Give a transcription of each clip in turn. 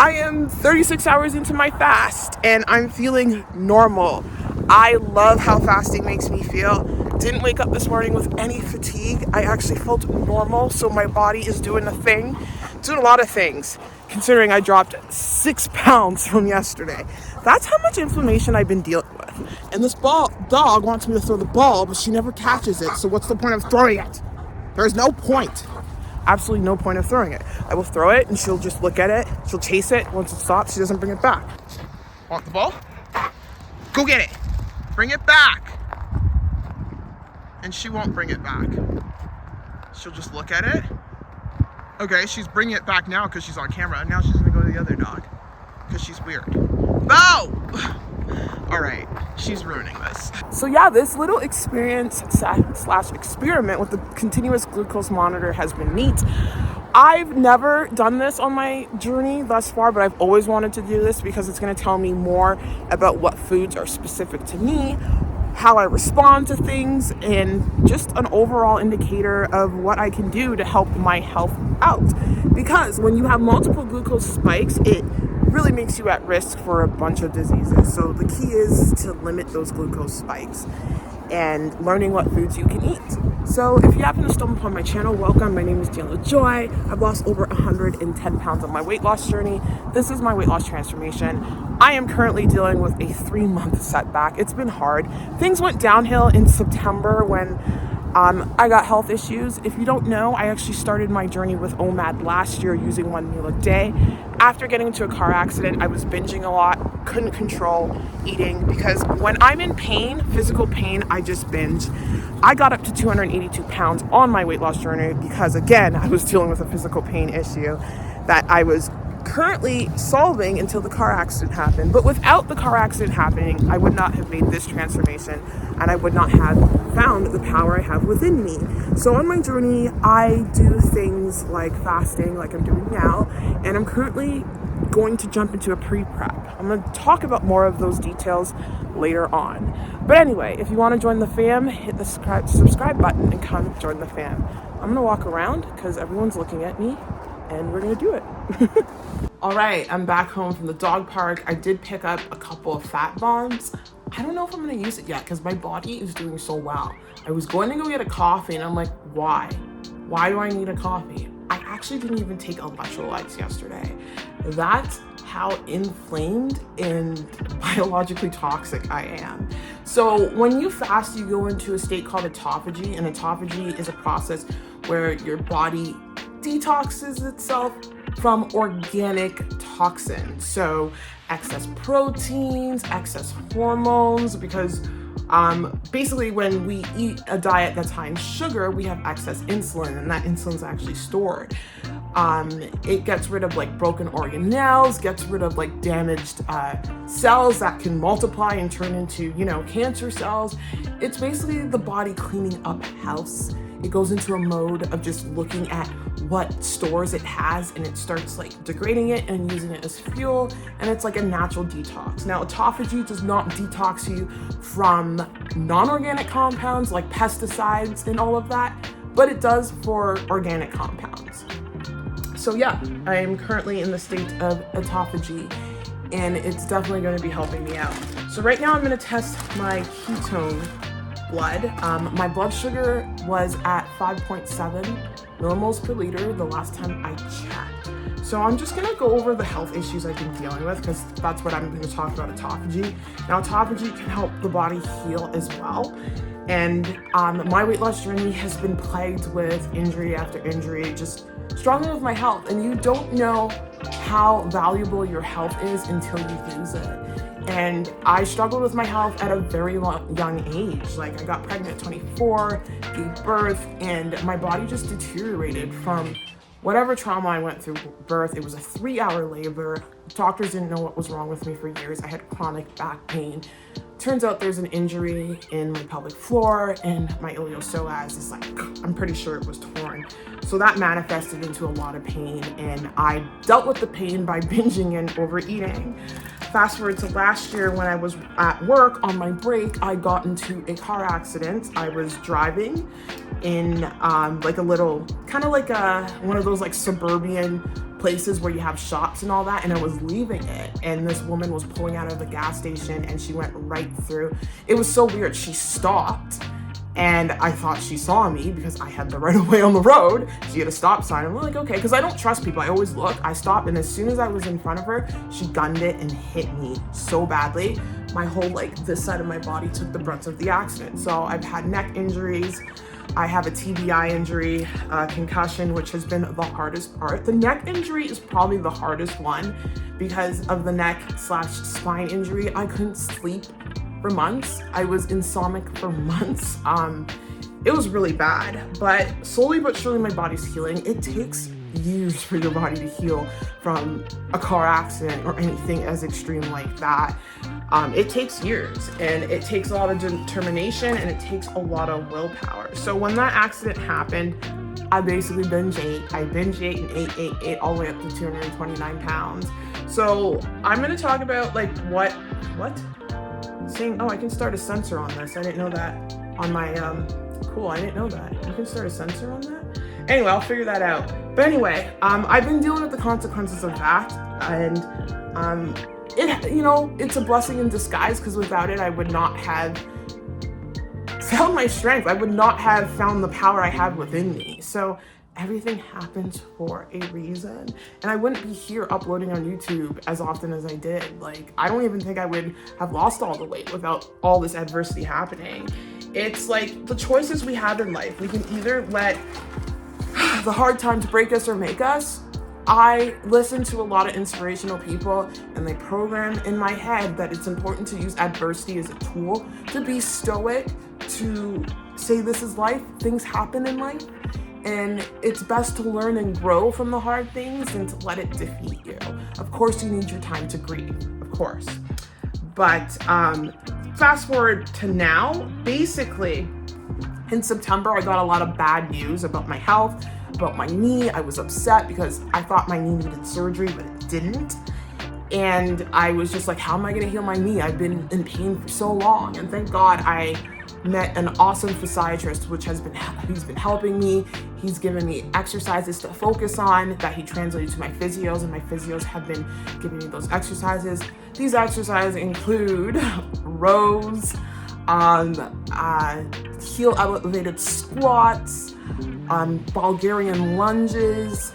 I am 36 hours into my fast and I'm feeling normal. I love how fasting makes me feel. Didn't wake up this morning with any fatigue. I actually felt normal, so my body is doing a thing. Doing a lot of things, considering I dropped 6 pounds from yesterday. That's how much inflammation I've been dealing with. And this dog wants me to throw the ball, but she never catches it, so what's the point of throwing it? There's no point. Absolutely no point of throwing it. I will throw it and she'll just look at it. She'll chase it. Once it stops, she doesn't bring it back. Want the ball? Go get it. Bring it back. And she won't bring it back. She'll just look at it. Okay, she's bringing it back now because she's on camera. And now she's gonna go to the other dog because she's weird. Bo! All right, she's ruining this. So yeah, this little experience slash experiment with the continuous glucose monitor has been neat. I've never done this on my journey thus far, but I've always wanted to do this because it's going to tell me more about what foods are specific to me, how I respond to things, and just an overall indicator of what I can do to help my health out. Because when you have multiple glucose spikes, it really makes you at risk for a bunch of diseases. So the key is to limit those glucose spikes and learning what foods you can eat. So if you happen to stumble upon my channel, welcome. My name is Deanna Joy. I've lost over 110 pounds on my weight loss journey. This is my weight loss transformation. I am currently dealing with a 3-month setback. It's been hard. Things went downhill in September when I got health issues. If you don't know, I actually started my journey with OMAD last year using 1 meal a day. After getting into a car accident, I was binging a lot, couldn't control eating because when I'm in pain, physical pain, I just binge. I got up to 282 pounds on my weight loss journey because, again, I was dealing with a physical pain issue that I was currently solving until the car accident happened. But without the car accident happening, I would not have made this transformation and I would not have found the power I have within me. So on my journey, I do things like fasting, like I'm doing now, and I'm currently going to jump into a pre-prep. I'm going to talk about more of those details later on. But anyway, if you want to join the fam, hit the subscribe button and come join the fam. I'm going to walk around because everyone's looking at me and we're going to do it. All right, I'm back home from the dog park. I did pick up a couple of fat bombs. I don't know if I'm going to use it yet because my body is doing so well. I was going to go get a coffee and I'm like, why? Why do I need a coffee? I actually didn't even take electrolytes yesterday. That's how inflamed and biologically toxic I am. So when you fast, you go into a state called autophagy, and autophagy is a process where your body detoxes itself from organic toxins. So excess proteins, excess hormones, because basically when we eat a diet that's high in sugar, we have excess insulin, and that insulin is actually stored. It gets rid of like broken organelles, gets rid of like damaged cells that can multiply and turn into, cancer cells. It's basically the body cleaning up house. It goes into a mode of just looking at what stores it has, and it starts like degrading it and using it as fuel, and it's like a natural detox. Now, autophagy does not detox you from non-organic compounds like pesticides and all of that, but it does for organic compounds. So yeah, I am currently in the state of autophagy, and it's definitely going to be helping me out. So right now I'm going to test my ketone blood. My blood sugar was at 5.7 millimoles per liter the last time I checked. So I'm just gonna go over the health issues I've been dealing with because that's what I'm gonna talk about, autophagy. Now, autophagy can help the body heal as well. And my weight loss journey has been plagued with injury after injury, just struggling with my health. And you don't know how valuable your health is until you lose it. And I struggled with my health at a very young age. Like, I got pregnant at 24, gave birth, and my body just deteriorated from whatever trauma I went through birth. It was a 3-hour labor. Doctors didn't know what was wrong with me for years. I had chronic back pain. Turns out there's an injury in my pelvic floor, and my iliopsoas is like, I'm pretty sure it was torn. So that manifested into a lot of pain, and I dealt with the pain by binging and overeating. Fast forward to last year when I was at work on my break, I got into a car accident. I was driving in like a little, kind of like one of those like suburban places where you have shops and all that, and I was leaving it, and this woman was pulling out of the gas station and she went right through. It was so weird. She stopped and I thought she saw me because I had the right of way on the road. She had a stop sign. I'm like, okay, because I don't trust people. I always look. I stopped, and as soon as I was in front of her, she gunned it and hit me so badly. My whole, like, this side of my body took the brunt of the accident. So I've had neck injuries. I have a TBI injury, concussion, which has been the hardest part. The neck injury is probably the hardest one because of the neck/spine injury. I couldn't sleep for months. I was insomniac for months. It was really bad, but slowly but surely my body's healing. It takes years for your body to heal from a car accident or anything as extreme like that. It takes years, and it takes a lot of determination, and it takes a lot of willpower. So when that accident happened, I basically binge ate. I binge ate and ate all the way up to 229 pounds. So I'm gonna talk about like what? Saying, oh, I can start a sensor on this. I didn't know that on my, cool, I didn't know that. You can start a sensor on that? Anyway, I'll figure that out. But anyway, I've been dealing with the consequences of that, and it's a blessing in disguise, because without it, I would not have found my strength. I would not have found the power I have within me. So everything happens for a reason, and I wouldn't be here uploading on YouTube as often as I did. Like, I don't even think I would have lost all the weight without all this adversity happening. It's like the choices we have in life. We can either let the hard times break us or make us. I listen to a lot of inspirational people, and they program in my head that it's important to use adversity as a tool to be stoic, to say this is life, things happen in life, and it's best to learn and grow from the hard things than to let it defeat you. Of course, you need your time to grieve, of course. But fast forward to now, basically, in September, I got a lot of bad news about my health, about my knee. I was upset because I thought my knee needed surgery, but it didn't. And I was just like, how am I gonna heal my knee? I've been in pain for so long. And thank God I met an awesome physiatrist, he's been helping me. He's given me exercises to focus on that he translated to my physios, and my physios have been giving me those exercises. These exercises include rows, heel elevated squats, Bulgarian lunges,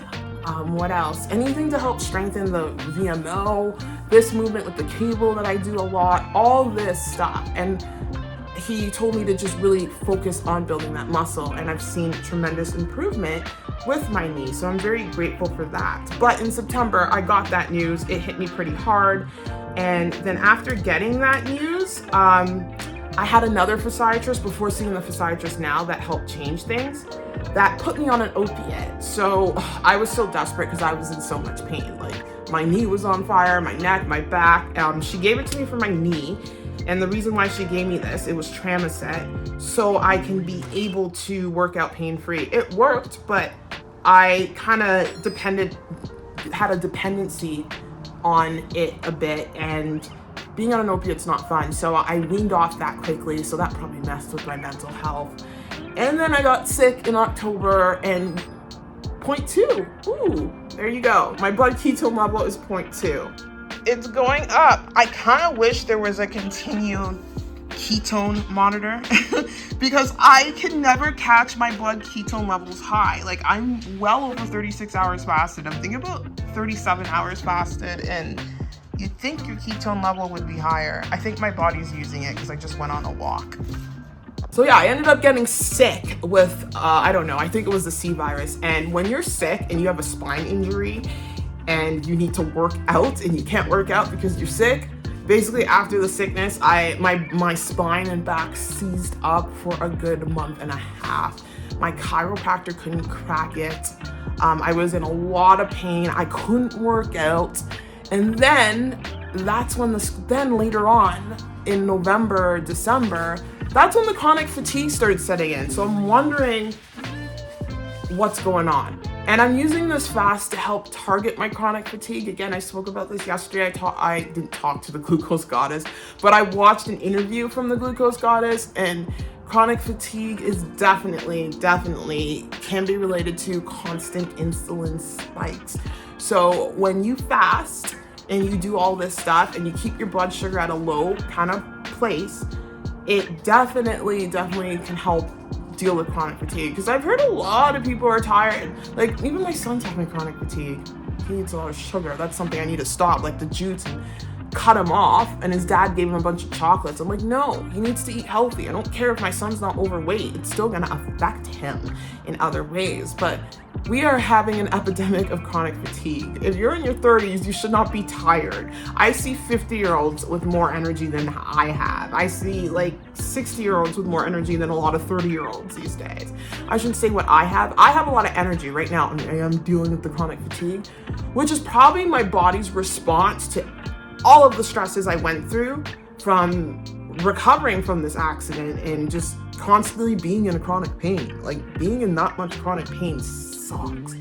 what else? Anything to help strengthen the VMO, this movement with the cable that I do a lot, all this stuff. And he told me to just really focus on building that muscle, and I've seen tremendous improvement with my knee, so I'm very grateful for that. But in September, I got that news. It hit me pretty hard, and then after getting that news, I had another physiatrist before seeing the physiatrist now that helped change things, that put me on an opiate. So I was so desperate because I was in so much pain. Like, my knee was on fire, my neck, my back. She gave it to me for my knee. And the reason why she gave me this, it was Tramoset, so I can be able to work out pain-free. It worked, but I kind of had a dependency on it a bit, and being on an opiate's not fun. So I weaned off that quickly, so that probably messed with my mental health. And then I got sick in October, and 0.2, ooh, there you go. My blood ketone level is 0.2. It's going up. I kind of wish there was a continued ketone monitor because I can never catch my blood ketone levels high. Like, I'm well over 36 hours fasted. I'm thinking about 37 hours fasted, and you'd think your ketone level would be higher. I think my body's using it because I just went on a walk. So yeah, I ended up getting sick with, I don't know, I think it was the C virus. And when you're sick and you have a spine injury, and you need to work out and you can't work out because you're sick, basically after the sickness, my spine and back seized up for a good month and a half. My chiropractor couldn't crack it. I was in a lot of pain. I couldn't work out. And then that's when then later on in November, December, that's when the chronic fatigue started setting in. So I'm wondering what's going on. And I'm using this fast to help target my chronic fatigue. Again, I spoke about this yesterday. I didn't talk to the glucose goddess, but I watched an interview from the glucose goddess, and chronic fatigue is definitely can be related to constant insulin spikes. So when you fast and you do all this stuff and you keep your blood sugar at a low kind of place, it definitely can help deal with chronic fatigue. Because I've heard a lot of people are tired. Like, even my son's having chronic fatigue. He eats a lot of sugar. That's something I need to stop, like the DUCE, and cut him off. And his dad gave him a bunch of chocolates. I'm like, no, he needs to eat healthy. I don't care if my son's not overweight. It's still gonna affect him in other ways. But we are having an epidemic of chronic fatigue. If you're in your 30s, you should not be tired. I see 50-year-olds with more energy than I have. I see like 60-year-olds with more energy than a lot of 30-year-olds these days. I shouldn't say what I have. I have a lot of energy right now. I am dealing with the chronic fatigue, which is probably my body's response to all of the stresses I went through from recovering from this accident and just constantly being in a chronic pain. Like, being in that much chronic pain sucks.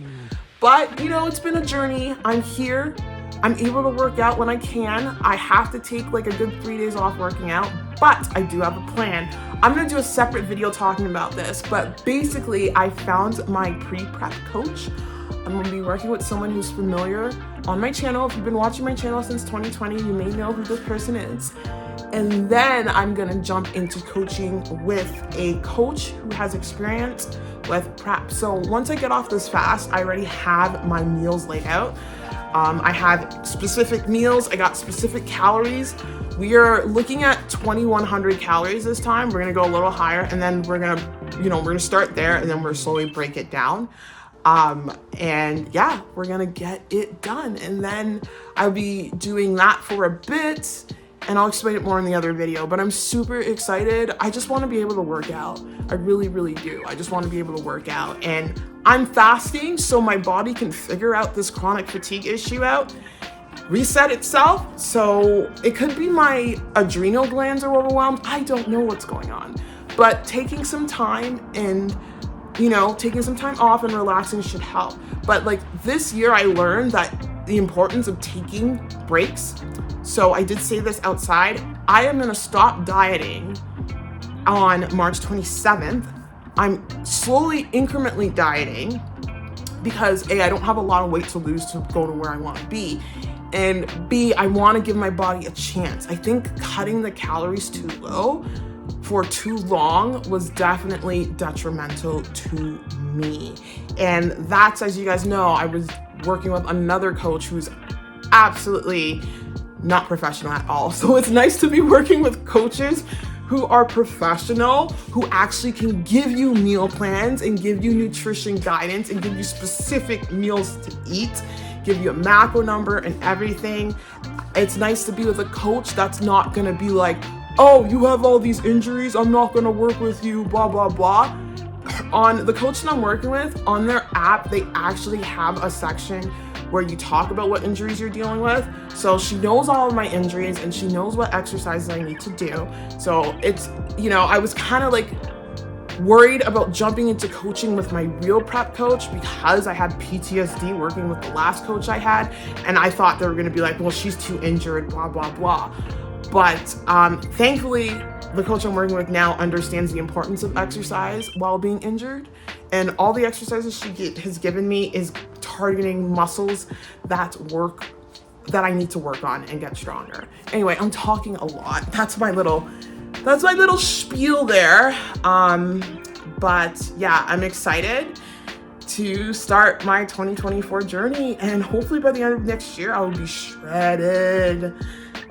But, you know, it's been a journey. I'm here. I'm able to work out when I can. I have to take like a good 3 days off working out, but I do have a plan. I'm gonna do a separate video talking about this, but basically I found my pre-prep coach. I'm gonna be working with someone who's familiar on my channel. If you've been watching my channel since 2020, you may know who this person is. And then I'm gonna jump into coaching with a coach who has experience with prep. So once I get off this fast, I already have my meals laid out. I have specific meals, I got specific calories. We are looking at 2,100 calories this time. We're gonna go a little higher, and then we're gonna start there, and then we're slowly break it down. And yeah, we're gonna get it done. And then I'll be doing that for a bit, and I'll explain it more in the other video, but I'm super excited. I just want to be able to work out. I really do. I just want to be able to work out, and I'm fasting so my body can figure out this chronic fatigue issue out, reset itself. So it could be my adrenal glands are overwhelmed. I don't know what's going on, but taking some time and, you know, taking some time off and relaxing should help. But like this year I learned that the importance of taking breaks. So I did say this outside. I am gonna stop dieting on March 27th. I'm slowly, incrementally dieting because A, I don't have a lot of weight to lose to go to where I wanna be. And B, I wanna give my body a chance. I think cutting the calories too low for too long was definitely detrimental to me. And that's, as you guys know, I was working with another coach who's absolutely not professional at all. So it's nice to be working with coaches who are professional, who actually can give you meal plans and give you nutrition guidance and give you specific meals to eat, give you a macro number and everything. It's nice to be with a coach that's not gonna be like, oh, you have all these injuries, I'm not gonna work with you, blah, blah, blah. On the coach that I'm working with, on their app, they actually have a section where you talk about what injuries you're dealing with. So she knows all of my injuries and she knows what exercises I need to do. So it's, you know, I was kind of like worried about jumping into coaching with my real prep coach because I had PTSD working with the last coach I had. And I thought they were gonna be like, well, she's too injured, blah, blah, blah. But thankfully, the coach I'm working with now understands the importance of exercise while being injured. And all the exercises she has given me is targeting muscles that I need to work on and get stronger. Anyway, I'm talking a lot. That's my little spiel there. But yeah, I'm excited to start my 2024 journey, and hopefully by the end of next year, I will be shredded.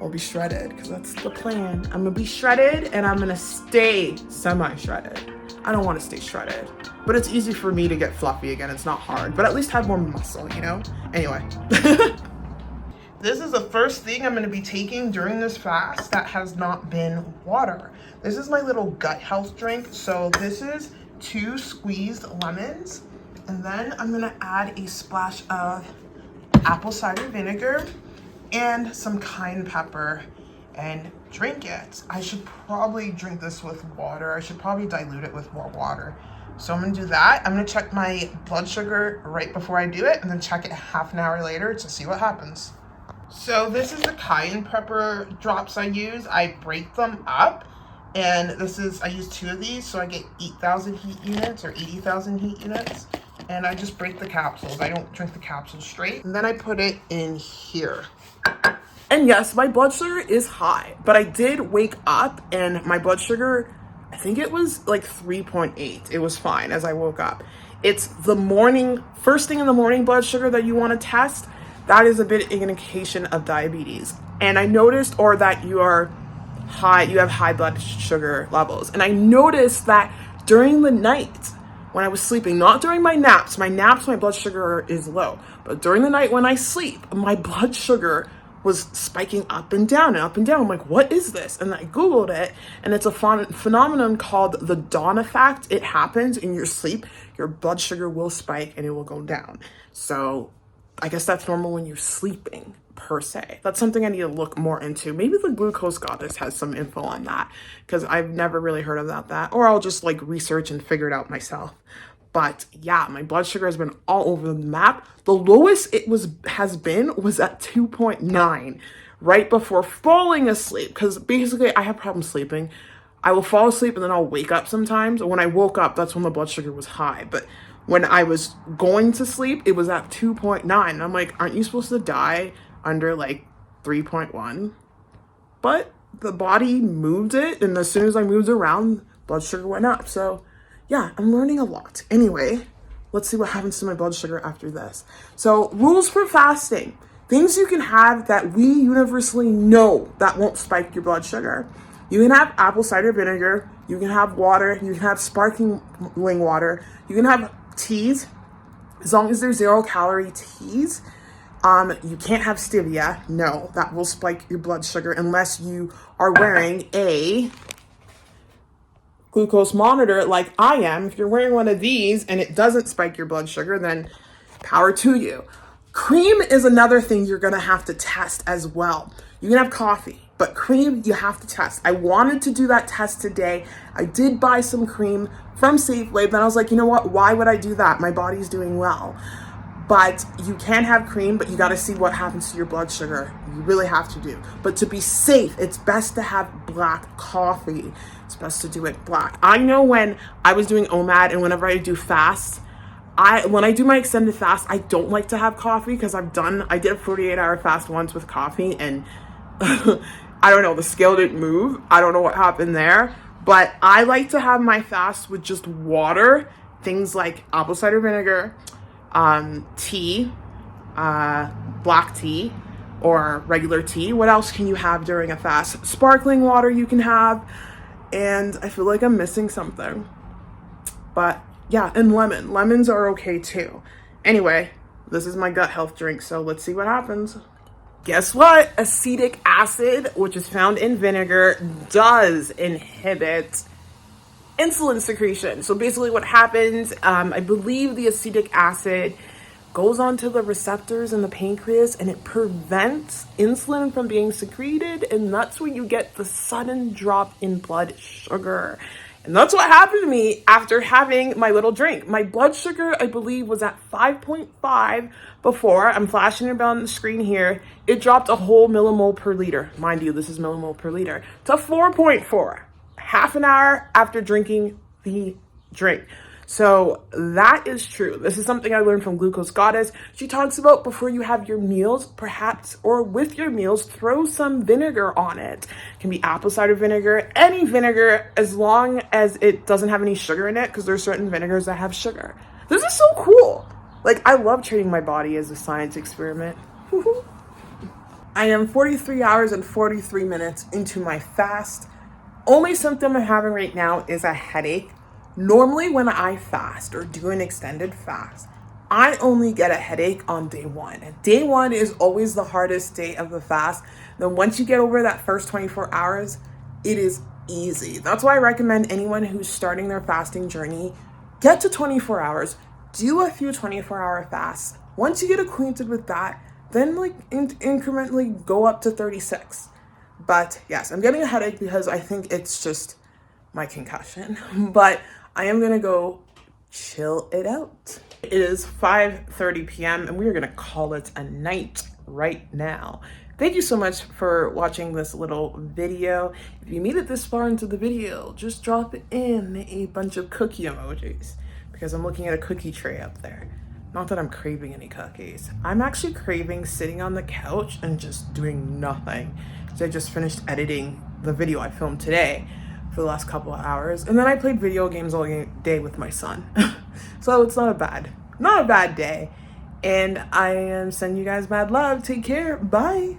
I'll be shredded because that's the plan. I'm gonna be shredded and I'm gonna stay semi-shredded. I don't want to stay shredded, but it's easy for me to get fluffy again. It's not hard, but at least have more muscle, you know? Anyway. This is the first thing I'm gonna be taking during this fast that has not been water. This is my little gut health drink. So this is 2 squeezed lemons, and then I'm gonna add a splash of apple cider vinegar and some cayenne pepper and drink it. I should probably drink this with water. I should probably dilute it with more water. So I'm gonna do that. I'm gonna check my blood sugar right before I do it and then check it half an hour later to see what happens. So this is the cayenne pepper drops I use. I break them up, and I use 2 of these, so I get 8,000 heat units or 80,000 heat units. and I just break the capsules. I don't drink the capsules straight. And then I put it in here. And yes, my blood sugar is high, but I did wake up and my blood sugar, I think it was like 3.8. It was fine as I woke up. It's the morning, first thing in the morning blood sugar that you want to test. That is a bit of an indication of diabetes. And I noticed, or that you are high, you have high blood sugar levels. And I noticed that during the night when I was sleeping, not during my naps, my blood sugar is low, but during the night when I sleep, my blood sugar was spiking up and down and up and down. I'm like, what is this? And I Googled it, and it's a phenomenon called the dawn effect. It happens in your sleep. Your blood sugar will spike and it will go down. So I guess that's normal when you're sleeping, per se. That's something I need to look more into. Maybe the glucose goddess has some info on that, because I've never really heard about that. Or I'll just like research and figure it out myself. But yeah, my blood sugar has been all over the map. The lowest it has been was at 2.9 right before falling asleep. Because basically I have problems sleeping. I will fall asleep and then I'll wake up sometimes. When I woke up, that's when the blood sugar was high. But when I was going to sleep, it was at 2.9. And I'm like, aren't you supposed to die under like 3.1? But the body moved it. And as soon as I moved around, blood sugar went up. So yeah, I'm learning a lot. Anyway, let's see what happens to my blood sugar after this. So rules for fasting. Things you can have that we universally know that won't spike your blood sugar. You can have apple cider vinegar. You can have water. You can have sparkling water. You can have teas, as long as they're 0-calorie teas. You can't have stevia. No, that will spike your blood sugar unless you are wearing a glucose monitor like I am. If you're wearing one of these and it doesn't spike your blood sugar, then power to you. Cream is another thing you're gonna have to test as well. You can have coffee, but cream you have to test. I wanted to do that test today. I did buy some cream from Safeway, but I was like, you know what? Why would I do that? My body's doing well. But you can have cream, but you got to see what happens to your blood sugar. You really have to do. But to be safe, it's best to have black coffee. It's best to do it black. I know when I was doing OMAD and whenever I do fast, when I do my extended fast, I don't like to have coffee because I did a 48-hour fast once with coffee and I don't know, the scale didn't move. I don't know what happened there. But I like to have my fast with just water, things like apple cider vinegar, tea, black tea, or regular tea. What else can you have during a fast? Sparkling water you can have, and I feel like I'm missing something. But yeah, and lemons are okay too. Anyway, this is my gut health drink, so let's see what happens. Guess what? Acetic acid, which is found in vinegar, does inhibit insulin secretion. So basically what happens, I believe the acetic acid goes onto the receptors in the pancreas and it prevents insulin from being secreted, and that's when you get the sudden drop in blood sugar. And that's what happened to me after having my little drink. My blood sugar, I believe, was at 5.5 before. I'm flashing it on the screen here. It dropped a whole millimole per liter. Mind you, this is millimole per liter, to 4.4. Half an hour after drinking the drink. So that is true. This is something I learned from Glucose Goddess. She talks about before you have your meals, perhaps, or with your meals, throw some vinegar on it. It can be apple cider vinegar, any vinegar, as long as it doesn't have any sugar in it, because there's certain vinegars that have sugar. This is so cool. Like, I love treating my body as a science experiment. I am 43 hours and 43 minutes into my fast. Only symptom I'm having right now is a headache. Normally when I fast or do an extended fast, I only get a headache on day one. And day one is always the hardest day of the fast. Then once you get over that first 24 hours, it is easy. That's why I recommend anyone who's starting their fasting journey, get to 24 hours, do a few 24-hour fasts. Once you get acquainted with that, then like incrementally go up to 36. But yes, I'm getting a headache because I think it's just my concussion. But I am going to go chill it out. It is 5:30 p.m. and we are going to call it a night right now. Thank you so much for watching this little video. If you made it this far into the video, just drop in a bunch of cookie emojis, because I'm looking at a cookie tray up there. Not that I'm craving any cookies. I'm actually craving sitting on the couch and just doing nothing. So I just finished editing the video I filmed today for the last couple of hours. And then I played video games all day with my son. So it's not a bad day. And I am sending you guys mad love. Take care. Bye.